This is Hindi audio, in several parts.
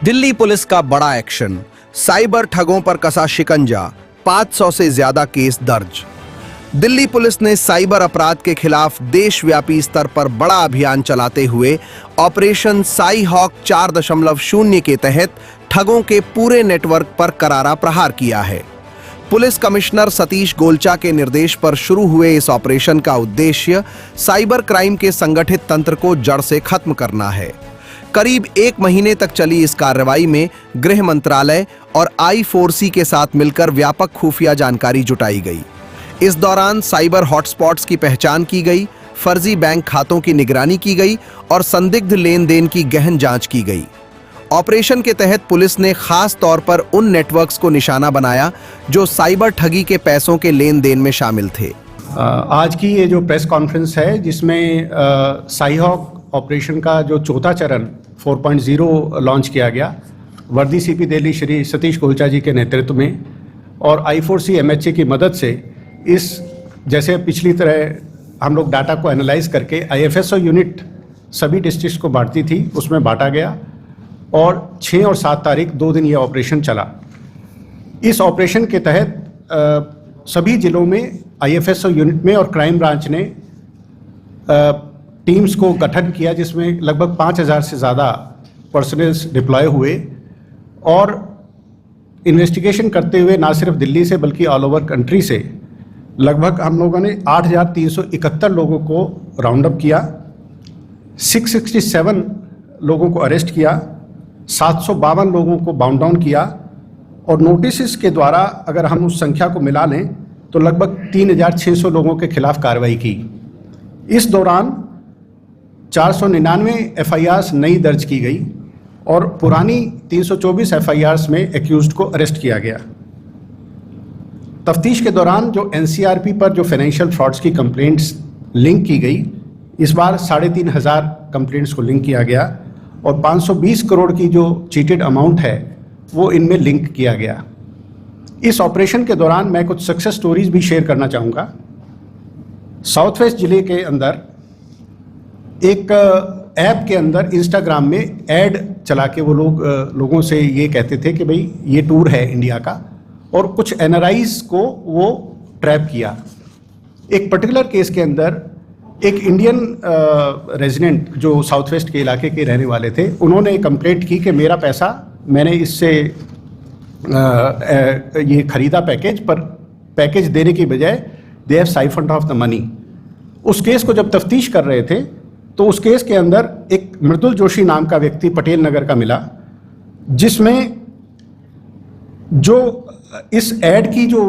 दिल्ली पुलिस का बड़ा एक्शन, साइबर ठगों पर कसा शिकंजा, 500 से ज्यादा केस दर्ज। दिल्ली पुलिस ने साइबर अपराध के खिलाफ देशव्यापी स्तर पर बड़ा अभियान चलाते हुए ऑपरेशन साई हॉक 4.0 के तहत ठगों के पूरे नेटवर्क पर करारा प्रहार किया है। पुलिस कमिश्नर सतीश गोलचा के निर्देश पर शुरू हुए इस ऑपरेशन का उद्देश्य साइबर क्राइम के संगठित तंत्र को जड़ से खत्म करना है। करीब 1 महीने तक चली इस कार्रवाई में गृह मंत्रालय और I4C के साथ मिलकर व्यापक खुफिया जानकारी जुटाई गई। इस दौरान साइबर हॉटस्पॉट्स की पहचान की गई, फर्जी बैंक खातों की निगरानी की गई और संदिग्ध लेन देन की गहन जांच की गई। ऑपरेशन के तहत पुलिस ने खास तौर पर उन नेटवर्क्स को निशाना बनाया जो साइबर ठगी के पैसों के लेन देन में शामिल थे। आज की ये जो प्रेस कॉन्फ्रेंस है, जिसमें साई हॉक ऑपरेशन का जो चौथा चरण 4.0 लॉन्च किया गया, वर्दी सीपी दिल्ली श्री सतीश गोलचा जी के नेतृत्व में और I4C MHA की मदद से, इस जैसे पिछली तरह हम लोग डाटा को एनालाइज करके IFSO यूनिट सभी डिस्ट्रिक्ट्स को बांटती थी, उसमें बांटा गया और 6 और 7 तारीख 2 दिन ये ऑपरेशन चला। इस ऑपरेशन के तहत सभी जिलों में IFSO यूनिट में और क्राइम ब्रांच ने टीम्स को गठन किया, जिसमें लगभग 5000 से ज़्यादा पर्सनल्स डिप्लॉय हुए और इन्वेस्टिगेशन करते हुए ना सिर्फ दिल्ली से बल्कि ऑल ओवर कंट्री से लगभग हम लोगों ने 8371 लोगों को राउंड अप किया, 667 लोगों को अरेस्ट किया, 752 लोगों को बाउंड डाउन किया और नोटिस के द्वारा अगर हम उस संख्या को मिला लें तो लगभग 3600 लोगों के खिलाफ कार्रवाई की। इस दौरान 499 FIRs नई दर्ज की गई और पुरानी 324 FIRs में एक्यूज्ड को अरेस्ट किया गया। तफ्तीश के दौरान जो NCRP पर जो फाइनेंशियल फ्रॉड्स की कंप्लेंट्स लिंक की गई, इस बार 3500 कंप्लेंट्स को लिंक किया गया और 520 करोड़ की जो चीटेड अमाउंट है वो इनमें लिंक किया गया। इस ऑपरेशन के दौरान मैं कुछ सक्सेस स्टोरीज भी शेयर करना चाहूँगा। साउथ वेस्ट जिले के अंदर एक ऐप के अंदर इंस्टाग्राम में ऐड चला के वो लोगों से ये कहते थे कि भाई ये टूर है इंडिया का, और कुछ NRIs को वो ट्रैप किया। एक पर्टिकुलर केस के अंदर एक इंडियन रेजिडेंट जो साउथ वेस्ट के इलाके के रहने वाले थे, उन्होंने कंप्लेंट की कि मेरा पैसा मैंने इससे ये खरीदा पैकेज, पर पैकेज देने की बजाय they have siphoned off the money. उस केस को जब तफ्तीश कर रहे थे तो उस केस के अंदर एक मृदुल जोशी नाम का व्यक्ति पटेल नगर का मिला, जिसमें जो इस ऐड की जो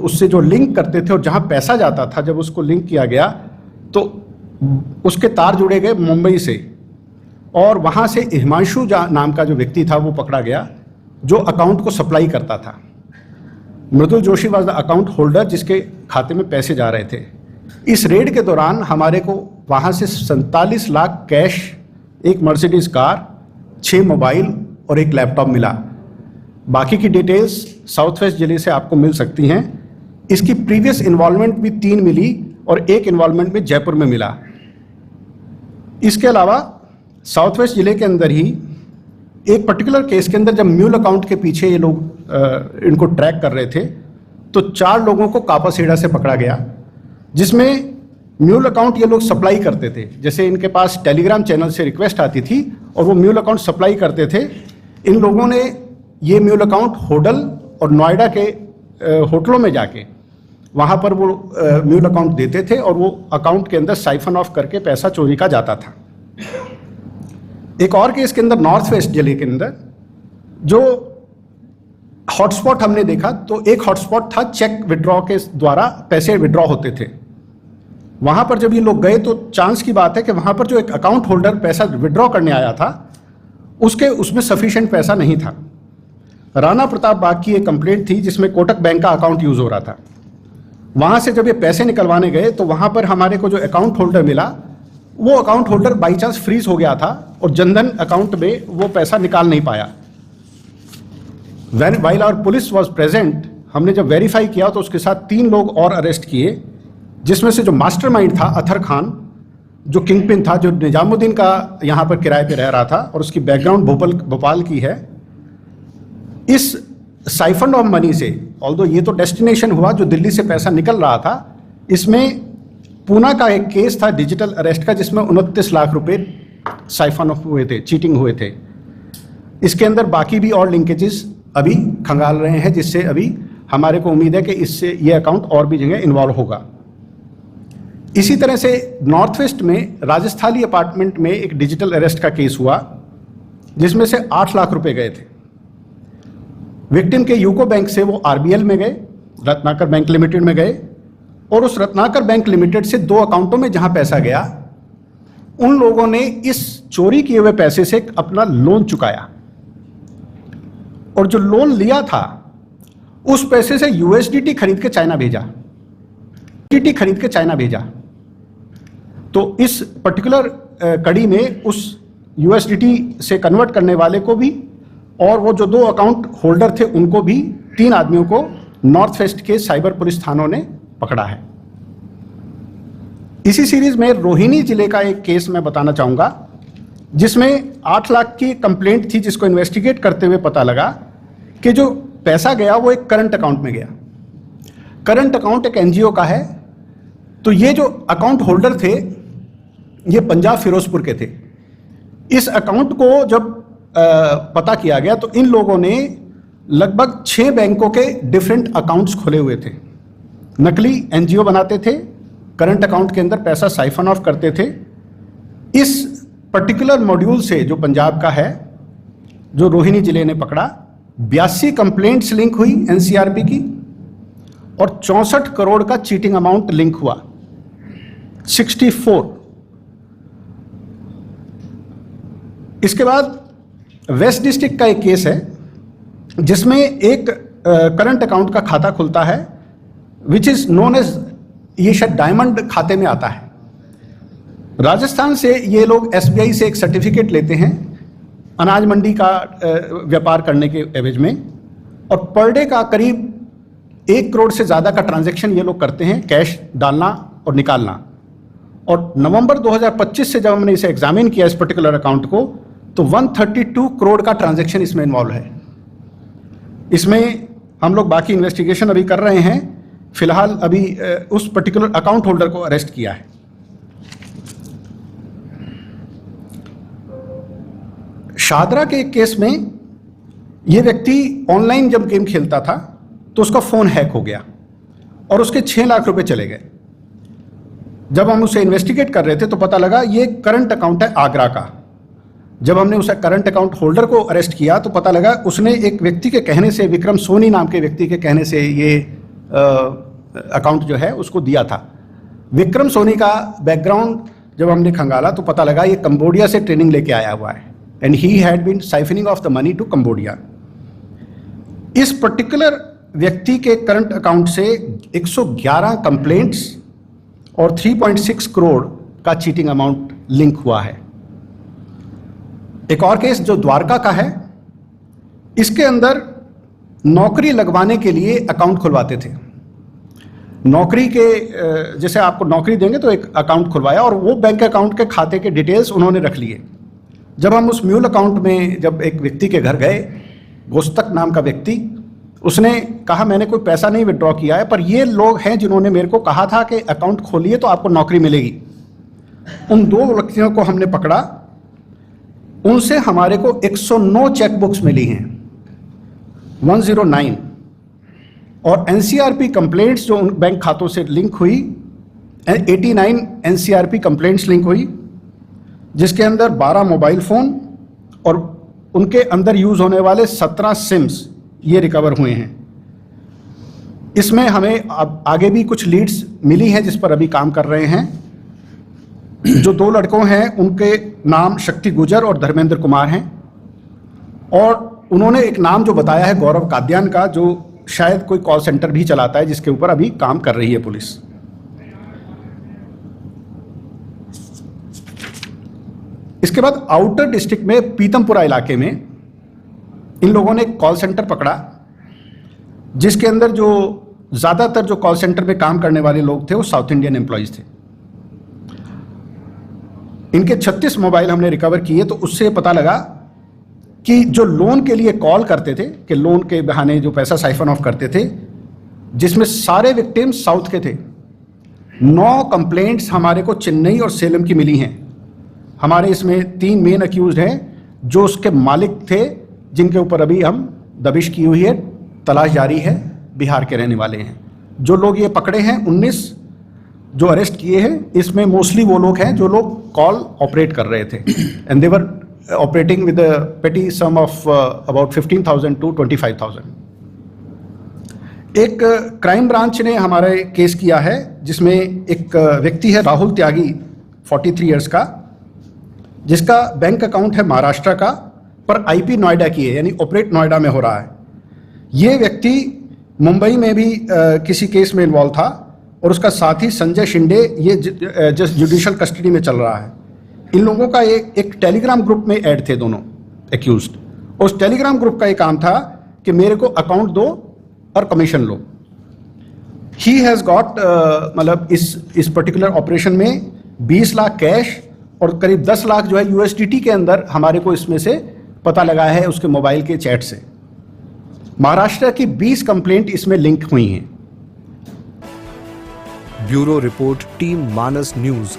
उससे जो लिंक करते थे और जहां पैसा जाता था, जब उसको लिंक किया गया तो उसके तार जुड़े गए मुंबई से और वहां से हिमांशु नाम का जो व्यक्ति था वो पकड़ा गया, जो अकाउंट को सप्लाई करता था। Mridul Joshi was the account holder जिसके खाते में पैसे जा रहे थे। इस रेड के दौरान हमारे को वहां से 47 लाख कैश, एक मर्सिडीज कार, 6 मोबाइल और एक लैपटॉप मिला। बाकी की डिटेल्स साउथ वेस्ट जिले से आपको मिल सकती हैं। इसकी प्रीवियस इन्वॉल्वमेंट भी 3 मिली और एक इन्वॉल्वमेंट में जयपुर में मिला। इसके अलावा साउथ वेस्ट जिले के अंदर ही एक पर्टिकुलर केस के अंदर जब म्यूल अकाउंट के पीछे ये लोग इनको ट्रैक कर रहे थे तो 4 लोगों को कापासेड़ा से पकड़ा गया, जिसमें म्यूल अकाउंट ये लोग सप्लाई करते थे। जैसे इनके पास टेलीग्राम चैनल से रिक्वेस्ट आती थी और वो म्यूल अकाउंट सप्लाई करते थे। इन लोगों ने ये म्यूल अकाउंट होडल और नोएडा के होटलों में जाके वहाँ पर वो म्यूल अकाउंट देते थे और वो अकाउंट के अंदर साइफन ऑफ करके पैसा चोरी का जाता था। एक और केस के अंदर नॉर्थ वेस्ट जिले के अंदर जो हॉटस्पॉट हमने देखा, तो एक हॉटस्पॉट था चेक विड्रॉ के द्वारा पैसे विड्रॉ होते थे। वहां पर जब ये लोग गए तो चांस की बात है कि वहां पर जो एक अकाउंट होल्डर पैसा विड्रॉ करने आया था उसमें सफिशिएंट पैसा नहीं था। राणा प्रताप बाग की एक कंप्लेंट थी जिसमें कोटक बैंक का अकाउंट यूज हो रहा था। वहां से जब ये पैसे निकलवाने गए तो वहां पर हमारे को जो अकाउंट होल्डर मिला, वो account holder by chance freeze हो गया था और जनधन अकाउंट में वो पैसा निकाल नहीं पाया। While our police was present, हमने जब वेरीफाई किया तो उसके साथ 3 लोग और अरेस्ट किए, जिसमें से जो मास्टरमाइंड था अथर खान, जो किंगपिन था, जो निजामुद्दीन का यहाँ पर किराए पे रह रहा था और उसकी बैकग्राउंड भोपाल की है, इस साइफन ऑफ मनी से, ऑल्दो ये तो डेस्टिनेशन हुआ जो दिल्ली से पैसा निकल रहा था, इसमें पूना का एक केस था डिजिटल अरेस्ट का जिसमें 29 लाख रुपए साइफन ऑफ हुए थे, चीटिंग हुए थे। इसके अंदर बाकी भी और लिंकेजेस अभी खंगाल रहे हैं, जिससे अभी हमारे को उम्मीद है कि इससे ये अकाउंट और भी जगह इन्वॉल्व होगा। इसी तरह से नॉर्थ वेस्ट में राजस्थानी अपार्टमेंट में एक डिजिटल अरेस्ट का केस हुआ जिसमें से 8 लाख रुपए गए थे। विक्टिम के यूको बैंक से वो आरबीएल में गए, रत्नाकर बैंक लिमिटेड में गए, और उस रत्नाकर बैंक लिमिटेड से 2 अकाउंटों में जहां पैसा गया, उन लोगों ने इस चोरी किए हुए पैसे से अपना लोन चुकाया, और जो लोन लिया था उस पैसे से यूएसडीटी खरीद के चाइना भेजा। तो इस पर्टिकुलर कड़ी में उस यूएसडीटी से कन्वर्ट करने वाले को भी और वो जो 2 अकाउंट होल्डर थे उनको भी, 3 आदमियों को नॉर्थ वेस्ट के साइबर पुलिस थानों ने पकड़ा है। इसी सीरीज में रोहिणी जिले का एक केस मैं बताना चाहूंगा जिसमें 8 लाख की कंप्लेंट थी, जिसको इन्वेस्टिगेट करते हुए पता लगा कि जो पैसा गया वो एक करंट अकाउंट में गया। करंट अकाउंट एक एनजीओ का है, तो ये जो अकाउंट होल्डर थे ये पंजाब फिरोजपुर के थे। इस अकाउंट को जब पता किया गया तो इन लोगों ने लगभग 6 बैंकों के डिफरेंट अकाउंट्स खोले हुए थे, नकली एनजीओ बनाते थे, करंट अकाउंट के अंदर पैसा साइफन ऑफ करते थे। इस पर्टिकुलर मॉड्यूल से जो पंजाब का है, जो रोहिणी जिले ने पकड़ा, 82 कंप्लेंट्स लिंक हुई एनसीआरपी की, और 64 करोड़ का चीटिंग अमाउंट लिंक हुआ, 64। इसके बाद वेस्ट डिस्ट्रिक्ट का एक केस है जिसमें एक करंट अकाउंट का खाता खुलता है विच इज नोन एज, ये शायद डायमंड खाते में आता है। राजस्थान से ये लोग एसबीआई से एक सर्टिफिकेट लेते हैं अनाज मंडी का व्यापार करने के एवज में, और पर डे का करीब 1 करोड़ से ज़्यादा का ट्रांजैक्शन ये लोग करते हैं, कैश डालना और निकालना। और नवंबर 2025 से जब हमने इसे एग्जामिन किया इस पर्टिकुलर अकाउंट को, तो 132 करोड़ का ट्रांजैक्शन इसमें इन्वॉल्व है। इसमें हम लोग बाकी इन्वेस्टिगेशन अभी कर रहे हैं, फिलहाल अभी उस पर्टिकुलर अकाउंट होल्डर को अरेस्ट किया है। शादरा के एक केस में यह व्यक्ति ऑनलाइन जब गेम खेलता था तो उसका फोन हैक हो गया और उसके 6 लाख रुपए चले गए। जब हम उसे इन्वेस्टिगेट कर रहे थे तो पता लगा ये करंट अकाउंट है आगरा का। जब हमने उसे करंट अकाउंट होल्डर को अरेस्ट किया तो पता लगा उसने एक व्यक्ति के कहने से, विक्रम सोनी नाम के व्यक्ति के कहने से ये अकाउंट जो है उसको दिया था। विक्रम सोनी का बैकग्राउंड जब हमने खंगाला तो पता लगा ये कंबोडिया से ट्रेनिंग लेके आया हुआ है, and he had been siphoning off the money to Cambodia. इस पर्टिकुलर व्यक्ति के करंट अकाउंट से 111 कंप्लेंट्स और 3.6 करोड़ का चीटिंग अमाउंट लिंक हुआ है। एक और केस जो द्वारका का है, इसके अंदर नौकरी लगवाने के लिए अकाउंट खुलवाते थे। नौकरी के जैसे आपको नौकरी देंगे तो एक अकाउंट खुलवाया और वो बैंक अकाउंट के खाते के डिटेल्स उन्होंने रख लिए। जब हम उस म्यूल अकाउंट में जब एक व्यक्ति के घर गए, गोस्तक नाम का व्यक्ति, उसने कहा मैंने कोई पैसा नहीं विड्रॉ किया है, पर ये लोग हैं जिन्होंने मेरे को कहा था कि अकाउंट खोलिए तो आपको नौकरी मिलेगी। उन 2 व्यक्तियों को हमने पकड़ा, उनसे हमारे को 109 चेकबुक्स मिली हैं, 109, और एनसीआरपी कंप्लेंट्स जो उन बैंक खातों से लिंक हुई, 89 एनसीआरपी कंप्लेंट्स लिंक हुई, जिसके अंदर 12 मोबाइल फ़ोन और उनके अंदर यूज़ होने वाले 17 सिम्स ये रिकवर हुए हैं। इसमें हमें अब आगे भी कुछ लीड्स मिली हैं जिस पर अभी काम कर रहे हैं। जो 2 लड़कों हैं उनके नाम शक्ति गुजर और धर्मेंद्र कुमार हैं, और उन्होंने एक नाम जो बताया है गौरव काद्यान का, जो शायद कोई कॉल सेंटर भी चलाता है, जिसके ऊपर अभी काम कर रही है पुलिस। इसके बाद आउटर डिस्ट्रिक्ट में पीतमपुरा इलाके में इन लोगों ने एक कॉल सेंटर पकड़ा, जिसके अंदर जो ज़्यादातर जो कॉल सेंटर में काम करने वाले लोग थे वो साउथ इंडियन एम्प्लॉयज़ थे। इनके 36 मोबाइल हमने रिकवर किए, तो उससे पता लगा कि जो लोन के लिए कॉल करते थे, कि लोन के बहाने जो पैसा साइफन ऑफ करते थे, जिसमें सारे विक्टिम्स साउथ के थे। 9 कंप्लेंट्स हमारे को चेन्नई और सेलम की मिली हैं। हमारे इसमें 3 मेन अक्यूज्ड हैं जो उसके मालिक थे, जिनके ऊपर अभी हम दबिश की हुई है, तलाश जारी है, बिहार के रहने वाले हैं। जो लोग ये पकड़े हैं 19 जो अरेस्ट किए हैं, इसमें मोस्टली वो लोग हैं जो लोग कॉल ऑपरेट कर रहे थे, and they were operating with a पेटी सम ऑफ अबाउट 15,000 to 25,000। एक क्राइम ब्रांच ने हमारे केस किया है, जिसमें एक व्यक्ति है राहुल त्यागी 43 ईयर्स का, जिसका बैंक अकाउंट है महाराष्ट्र का, पर आईपी नोएडा की है, यानी ऑपरेट नोएडा में हो रहा है। ये व्यक्ति मुंबई में भी किसी केस में इन्वॉल्व था, और उसका साथी संजय शिंदे ये जस्ट जुडिशियल कस्टडी में चल रहा है। इन लोगों का एक टेलीग्राम ग्रुप में ऐड थे दोनों एक्यूज्ड। उस टेलीग्राम ग्रुप का एक काम था कि मेरे को अकाउंट दो और commission low. He has got मतलब इस पर्टिकुलर ऑपरेशन में 20 लाख कैश और करीब 10 लाख जो है यूएसडीटी के अंदर हमारे को इसमें से पता लगा है उसके मोबाइल के चैट से। महाराष्ट्र की 20 कंप्लेंट इसमें लिंक हुई हैं। ब्यूरो रिपोर्ट, टीम मानस न्यूज।